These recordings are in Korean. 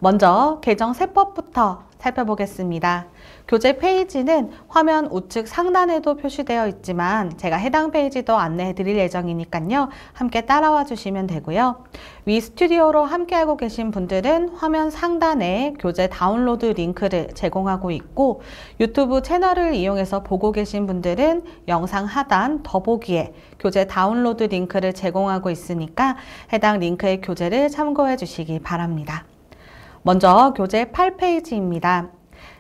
먼저 개정 세법부터 살펴보겠습니다. 교재 페이지는 화면 우측 상단에도 표시되어 있지만 제가 해당 페이지도 안내해 드릴 예정이니까요. 함께 따라와 주시면 되고요. 위 스튜디오로 함께하고 계신 분들은 화면 상단에 교재 다운로드 링크를 제공하고 있고 유튜브 채널을 이용해서 보고 계신 분들은 영상 하단 더보기에 교재 다운로드 링크를 제공하고 있으니까 해당 링크의 교재를 참고해 주시기 바랍니다. 먼저 교재 8페이지입니다.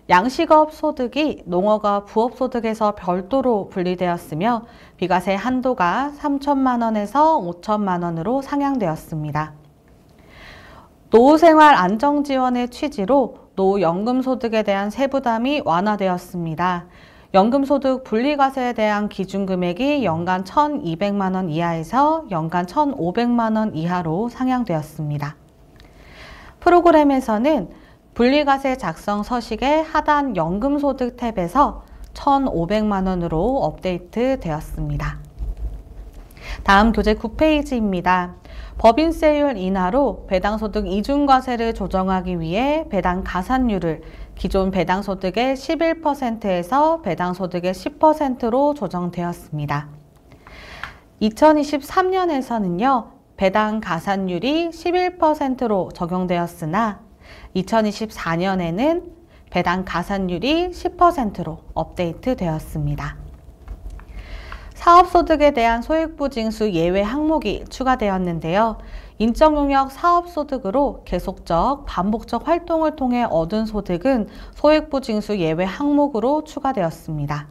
양식업 소득이 농어가 부업소득에서 별도로 분리되었으며 비과세 한도가 3천만 원에서 5천만 원으로 상향되었습니다. 노후생활 안정지원의 취지로 노후연금소득에 대한 세부담이 완화되었습니다. 연금소득 분리과세에 대한 기준금액이 연간 1,200만 원 이하에서 연간 1,500만 원 이하로 상향되었습니다. 프로그램에서는 분리과세 작성 서식의 하단 연금소득 탭에서 1,500만 원으로 업데이트 되었습니다. 다음 교재 9페이지입니다. 법인세율 인하로 배당소득 이중과세를 조정하기 위해 배당 가산율을 기존 배당소득의 11%에서 배당소득의 10%로 조정되었습니다. 2023년에서는요. 배당 가산율이 11%로 적용되었으나 2024년에는 배당 가산율이 10%로 업데이트 되었습니다. 사업소득에 대한 소액부징수 예외 항목이 추가되었는데요. 인적용역 사업소득으로 계속적, 반복적 활동을 통해 얻은 소득은 소액부징수 예외 항목으로 추가되었습니다.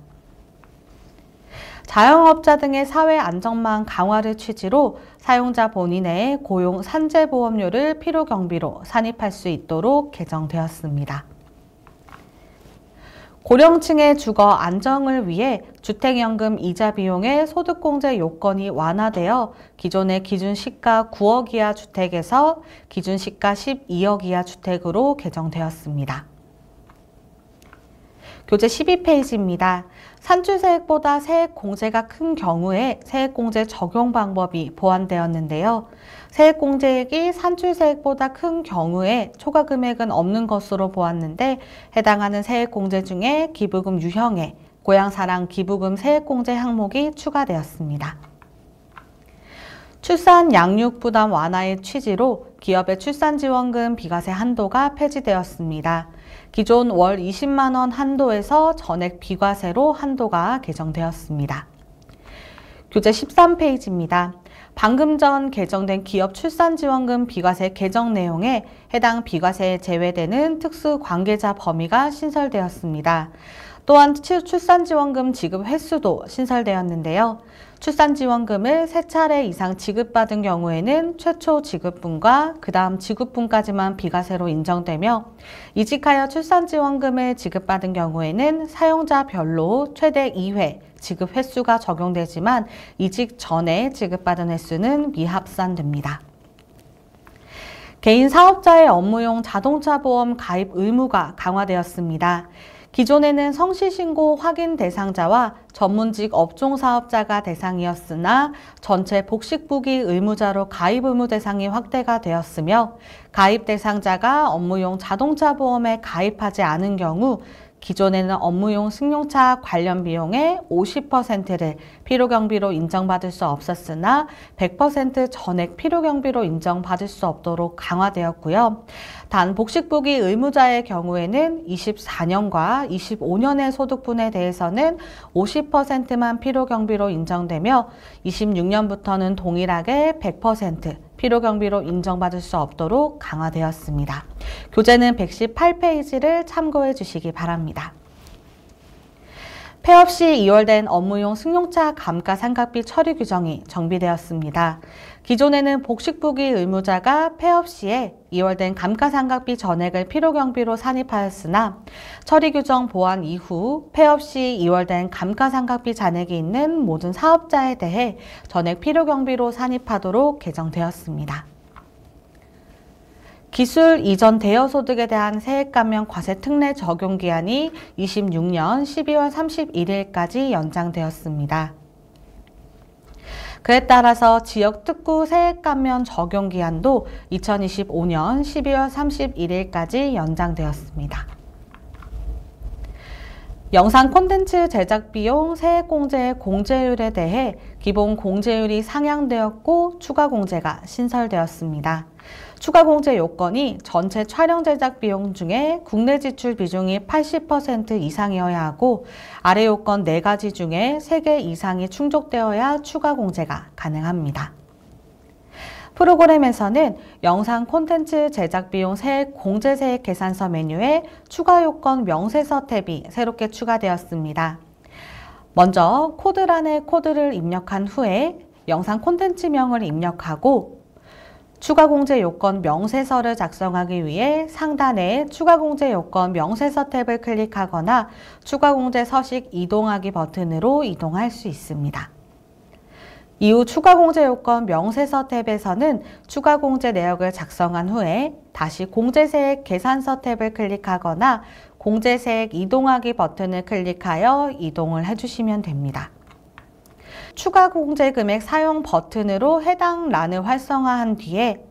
자영업자 등의 사회 안전망 강화를 취지로 사용자 본인의 고용 산재보험료를 필요경비로 산입할 수 있도록 개정되었습니다. 고령층의 주거 안정을 위해 주택연금 이자 비용의 소득공제 요건이 완화되어 기존의 기준시가 9억 이하 주택에서 기준시가 12억 이하 주택으로 개정되었습니다. 교재 12페이지입니다. 산출세액보다 세액공제가 큰 경우에 세액공제 적용 방법이 보완되었는데요. 세액공제액이 산출세액보다 큰 경우에 초과금액은 없는 것으로 보았는데 해당하는 세액공제 중에 기부금 유형에 고향사랑 기부금 세액공제 항목이 추가되었습니다. 출산 양육 부담 완화의 취지로 기업의 출산지원금 비과세 한도가 폐지되었습니다. 기존 월 20만 원 한도에서 전액 비과세로 한도가 개정되었습니다. 교재 13페이지입니다. 방금 전 개정된 기업 출산지원금 비과세 개정 내용에 해당 비과세에 제외되는 특수관계자 범위가 신설되었습니다. 또한 출산지원금 지급 횟수도 신설되었는데요. 출산지원금을 3차례 이상 지급받은 경우에는 최초 지급분과 그 다음 지급분까지만 비과세로 인정되며 이직하여 출산지원금을 지급받은 경우에는 사용자별로 최대 2회 지급 횟수가 적용되지만 이직 전에 지급받은 횟수는 미합산됩니다. 개인 사업자의 업무용 자동차 보험 가입 의무가 강화되었습니다. 기존에는 성실신고 확인 대상자와 전문직 업종 사업자가 대상이었으나 전체 복식부기 의무자로 가입 의무 대상이 확대가 되었으며 가입 대상자가 업무용 자동차 보험에 가입하지 않은 경우 기존에는 업무용 승용차 관련 비용의 50%를 필요경비로 인정받을 수 없었으나 100% 전액 필요경비로 인정받을 수 없도록 강화되었고요. 단 복식부기 의무자의 경우에는 24년과 25년의 소득분에 대해서는 50%만 필요경비로 인정되며 26년부터는 동일하게 100% 필요경비로 인정받을 수 없도록 강화되었습니다. 교재는 118페이지를 참고해 주시기 바랍니다. 폐업 시 이월된 업무용 승용차 감가상각비 처리 규정이 정비되었습니다. 기존에는 복식부기 의무자가 폐업 시에 이월된 감가상각비 전액을 필요경비로 산입하였으나 처리 규정 보완 이후 폐업 시 이월된 감가상각비 잔액이 있는 모든 사업자에 대해 전액 필요경비로 산입하도록 개정되었습니다. 기술 이전 대여소득에 대한 세액감면 과세 특례 적용 기한이 26년 12월 31일까지 연장되었습니다. 그에 따라서 지역 특구 세액 감면 적용 기한도 2025년 12월 31일까지 연장되었습니다. 영상 콘텐츠 제작 비용 세액 공제의 공제율에 대해 기본 공제율이 상향되었고 추가 공제가 신설되었습니다. 추가 공제 요건이 전체 촬영 제작 비용 중에 국내 지출 비중이 80% 이상이어야 하고 아래 요건 4가지 중에 3개 이상이 충족되어야 추가 공제가 가능합니다. 프로그램에서는 영상 콘텐츠 제작 비용 세액 공제 세액 계산서 메뉴에 추가 요건 명세서 탭이 새롭게 추가되었습니다. 먼저 코드란에 코드를 입력한 후에 영상 콘텐츠명을 입력하고 추가 공제 요건 명세서를 작성하기 위해 상단에 추가 공제 요건 명세서 탭을 클릭하거나 추가 공제 서식 이동하기 버튼으로 이동할 수 있습니다. 이후 추가 공제 요건 명세서 탭에서는 추가 공제 내역을 작성한 후에 다시 공제세액 계산서 탭을 클릭하거나 공제세액 이동하기 버튼을 클릭하여 이동을 해주시면 됩니다. 추가 공제 금액 사용 버튼으로 해당 란을 활성화한 뒤에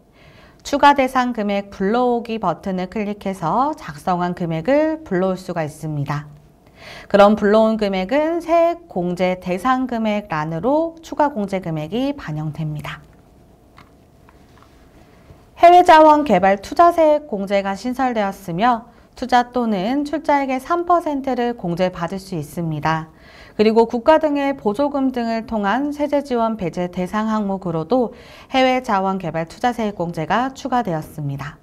추가 대상 금액 불러오기 버튼을 클릭해서 작성한 금액을 불러올 수가 있습니다. 그럼 불러온 금액은 세액 공제 대상 금액 란으로 추가 공제 금액이 반영됩니다. 해외 자원 개발 투자 세액 공제가 신설되었으며 투자 또는 출자액의 3%를 공제받을 수 있습니다. 그리고 국가 등의 보조금 등을 통한 세제 지원 배제 대상 항목으로도 해외 자원 개발 투자 세액 공제가 추가되었습니다.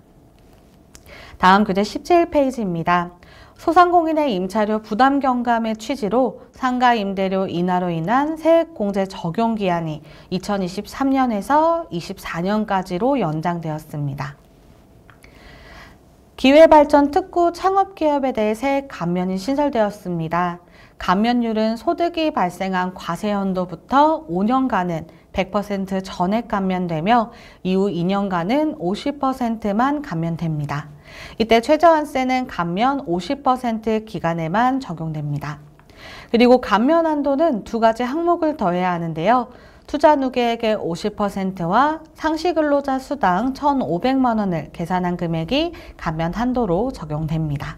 다음 교재 17페이지입니다. 소상공인의 임차료 부담 경감의 취지로 상가 임대료 인하로 인한 세액 공제 적용 기한이 2023년에서 24년까지로 연장되었습니다. 기회발전 특구 창업기업에 대해 세액 감면이 신설되었습니다. 감면율은 소득이 발생한 과세연도부터 5년간은 100% 전액 감면되며 이후 2년간은 50%만 감면됩니다. 이때 최저한세는 감면 50% 기간에만 적용됩니다. 그리고 감면 한도는 2가지 항목을 더해야 하는데요. 투자 누계액의 50%와 상시근로자 수당 1,500만 원을 계산한 금액이 감면 한도로 적용됩니다.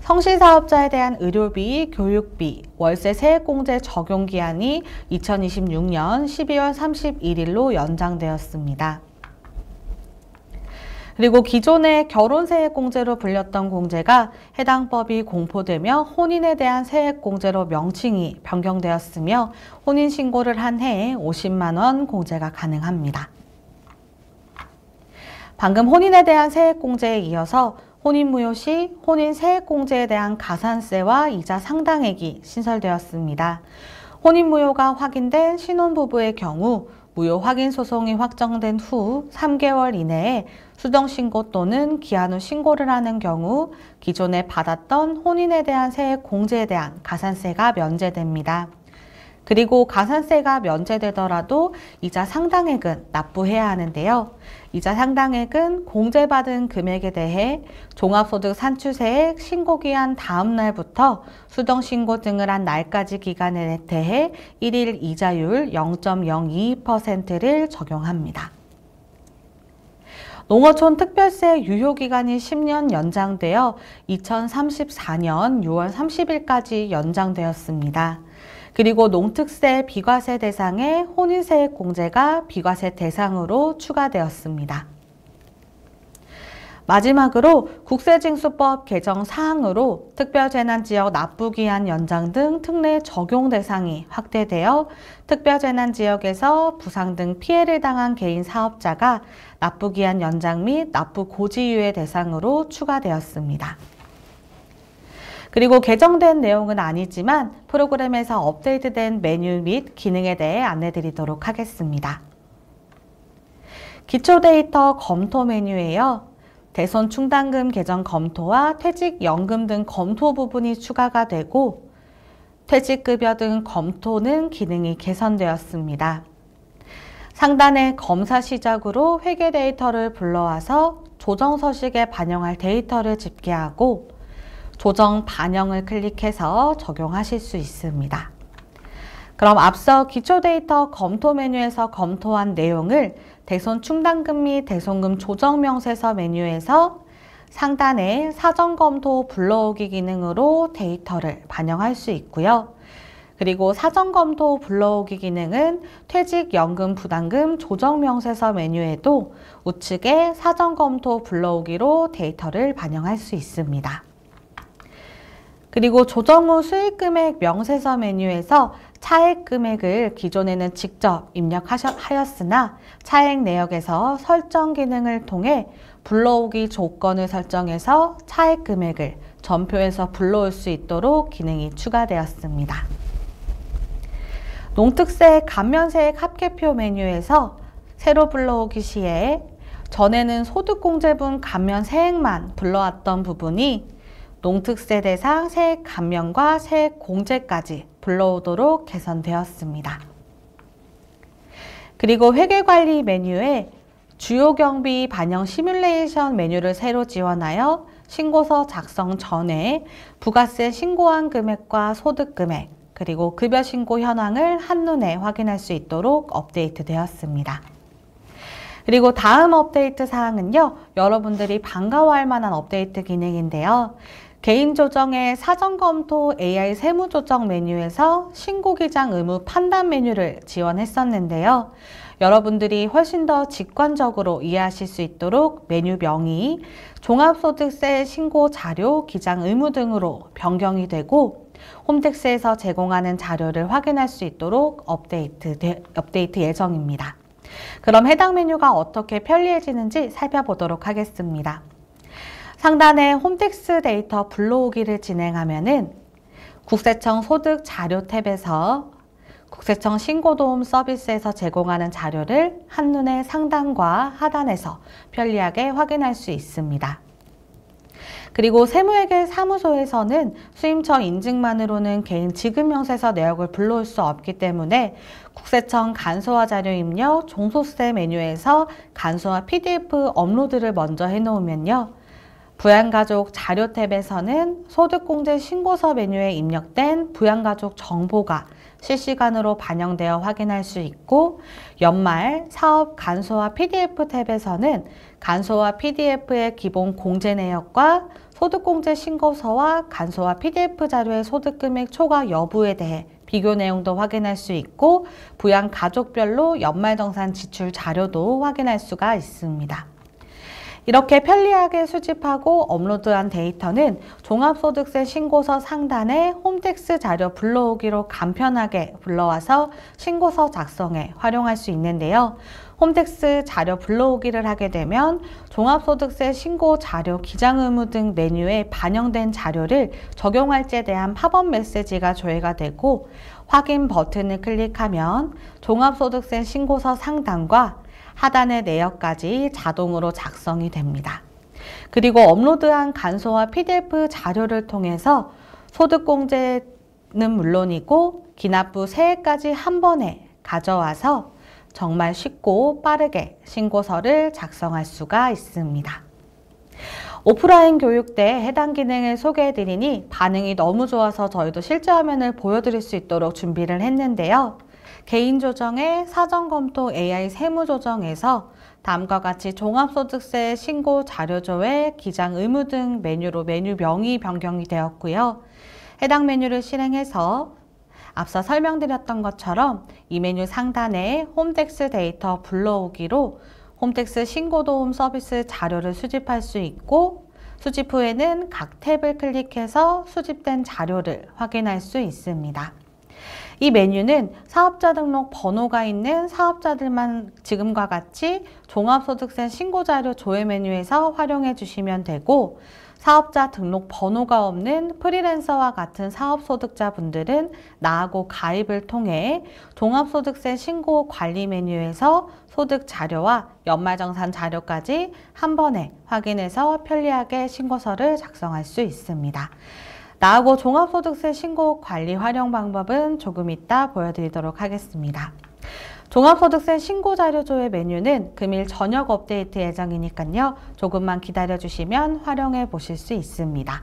성실사업자에 대한 의료비, 교육비, 월세 세액공제 적용 기한이 2026년 12월 31일로 연장되었습니다. 그리고 기존의 결혼세액공제로 불렸던 공제가 해당 법이 공포되며 혼인에 대한 세액공제로 명칭이 변경되었으며 혼인신고를 한 해에 50만 원 공제가 가능합니다. 방금 혼인에 대한 세액공제에 이어서 혼인무효 시 혼인 세액공제에 대한 가산세와 이자 상당액이 신설되었습니다. 혼인무효가 확인된 신혼부부의 경우 무효 확인 소송이 확정된 후 3개월 이내에 수정신고 또는 기한 후 신고를 하는 경우 기존에 받았던 혼인에 대한 세액 공제에 대한 가산세가 면제됩니다. 그리고 가산세가 면제되더라도 이자 상당액은 납부해야 하는데요. 이자 상당액은 공제받은 금액에 대해 종합소득 산출세액 신고기한 다음 날부터 수정신고 등을 한 날까지 기간에 대해 1일 이자율 0.02%를 적용합니다. 농어촌 특별세 유효기간이 10년 연장되어 2034년 6월 30일까지 연장되었습니다. 그리고 농특세 비과세 대상의 혼인세액 공제가 비과세 대상으로 추가되었습니다. 마지막으로 국세징수법 개정 사항으로 특별재난지역 납부기한 연장 등 특례 적용 대상이 확대되어 특별재난지역에서 부상 등 피해를 당한 개인 사업자가 납부기한 연장 및 납부 고지유예 대상으로 추가되었습니다. 그리고 개정된 내용은 아니지만 프로그램에서 업데이트된 메뉴 및 기능에 대해 안내드리도록 하겠습니다. 기초 데이터 검토 메뉴에요. 대손 충당금 개정 검토와 퇴직연금 등 검토 부분이 추가가 되고 퇴직급여 등 검토는 기능이 개선되었습니다. 상단에 검사 시작으로 회계 데이터를 불러와서 조정 서식에 반영할 데이터를 집계하고 조정 반영을 클릭해서 적용하실 수 있습니다. 그럼 앞서 기초 데이터 검토 메뉴에서 검토한 내용을 대손 충당금 및 대손금 조정 명세서 메뉴에서 상단에 사전 검토 불러오기 기능으로 데이터를 반영할 수 있고요. 그리고 사전 검토 불러오기 기능은 퇴직연금 부담금 조정 명세서 메뉴에도 우측에 사전 검토 불러오기로 데이터를 반영할 수 있습니다. 그리고 조정 후 수익금액 명세서 메뉴에서 차액 금액을 기존에는 직접 입력하였으나 차액 내역에서 설정 기능을 통해 불러오기 조건을 설정해서 차액 금액을 전표에서 불러올 수 있도록 기능이 추가되었습니다. 농특세 감면세액 합계표 메뉴에서 새로 불러오기 시에 전에는 소득공제분 감면세액만 불러왔던 부분이 농특세 대상 세액 감면과 세액 공제까지 불러오도록 개선되었습니다. 그리고 회계관리 메뉴에 주요 경비 반영 시뮬레이션 메뉴를 새로 지원하여 신고서 작성 전에 부가세 신고한 금액과 소득 금액, 그리고 급여 신고 현황을 한눈에 확인할 수 있도록 업데이트 되었습니다. 그리고 다음 업데이트 사항은요, 여러분들이 반가워할 만한 업데이트 기능인데요. 개인 조정의 사전 검토 AI 세무 조정 메뉴에서 신고 기장 의무 판단 메뉴를 지원했었는데요. 여러분들이 훨씬 더 직관적으로 이해하실 수 있도록 메뉴명이 종합소득세 신고 자료 기장 의무 등으로 변경이 되고 홈택스에서 제공하는 자료를 확인할 수 있도록 업데이트 예정입니다. 그럼 해당 메뉴가 어떻게 편리해지는지 살펴보도록 하겠습니다. 상단에 홈택스 데이터 불러오기를 진행하면은 국세청 소득 자료 탭에서 국세청 신고도움 서비스에서 제공하는 자료를 한눈에 상단과 하단에서 편리하게 확인할 수 있습니다. 그리고 세무회계 사무소에서는 수임처 인증만으로는 개인 지급명세서 내역을 불러올 수 없기 때문에 국세청 간소화 자료 입력 종소세 메뉴에서 간소화 PDF 업로드를 먼저 해놓으면요. 부양가족 자료 탭에서는 소득공제 신고서 메뉴에 입력된 부양가족 정보가 실시간으로 반영되어 확인할 수 있고 연말 사업 간소화 PDF 탭에서는 간소화 PDF의 기본 공제 내역과 소득공제 신고서와 간소화 PDF 자료의 소득금액 초과 여부에 대해 비교 내용도 확인할 수 있고 부양가족별로 연말정산 지출 자료도 확인할 수가 있습니다. 이렇게 편리하게 수집하고 업로드한 데이터는 종합소득세 신고서 상단에 홈택스 자료 불러오기로 간편하게 불러와서 신고서 작성에 활용할 수 있는데요. 홈택스 자료 불러오기를 하게 되면 종합소득세 신고 자료 기장 의무 등 메뉴에 반영된 자료를 적용할지에 대한 팝업 메시지가 조회가 되고 확인 버튼을 클릭하면 종합소득세 신고서 상단과 하단의 내역까지 자동으로 작성이 됩니다. 그리고 업로드한 간소화 PDF 자료를 통해서 소득공제는 물론이고 기납부 세액까지 한 번에 가져와서 정말 쉽고 빠르게 신고서를 작성할 수가 있습니다. 오프라인 교육 때 해당 기능을 소개해드리니 반응이 너무 좋아서 저희도 실제 화면을 보여드릴 수 있도록 준비를 했는데요. 개인 조정의 사전 검토 AI 세무 조정에서 다음과 같이 종합소득세 신고 자료조회, 기장 의무 등 메뉴로 메뉴명이 변경이 되었고요. 해당 메뉴를 실행해서 앞서 설명드렸던 것처럼 이 메뉴 상단에 홈택스 데이터 불러오기로 홈택스 신고도움 서비스 자료를 수집할 수 있고 수집 후에는 각 탭을 클릭해서 수집된 자료를 확인할 수 있습니다. 이 메뉴는 사업자 등록 번호가 있는 사업자들만 지금과 같이 종합소득세 신고자료 조회 메뉴에서 활용해 주시면 되고 사업자 등록 번호가 없는 프리랜서와 같은 사업소득자분들은 나하고 가입을 통해 종합소득세 신고 관리 메뉴에서 소득 자료와 연말정산 자료까지 한 번에 확인해서 편리하게 신고서를 작성할 수 있습니다. 나하고 종합소득세 신고 관리 활용 방법은 조금 이따 보여드리도록 하겠습니다. 종합소득세 신고자료조회 메뉴는 금일 저녁 업데이트 예정이니까요. 조금만 기다려주시면 활용해 보실 수 있습니다.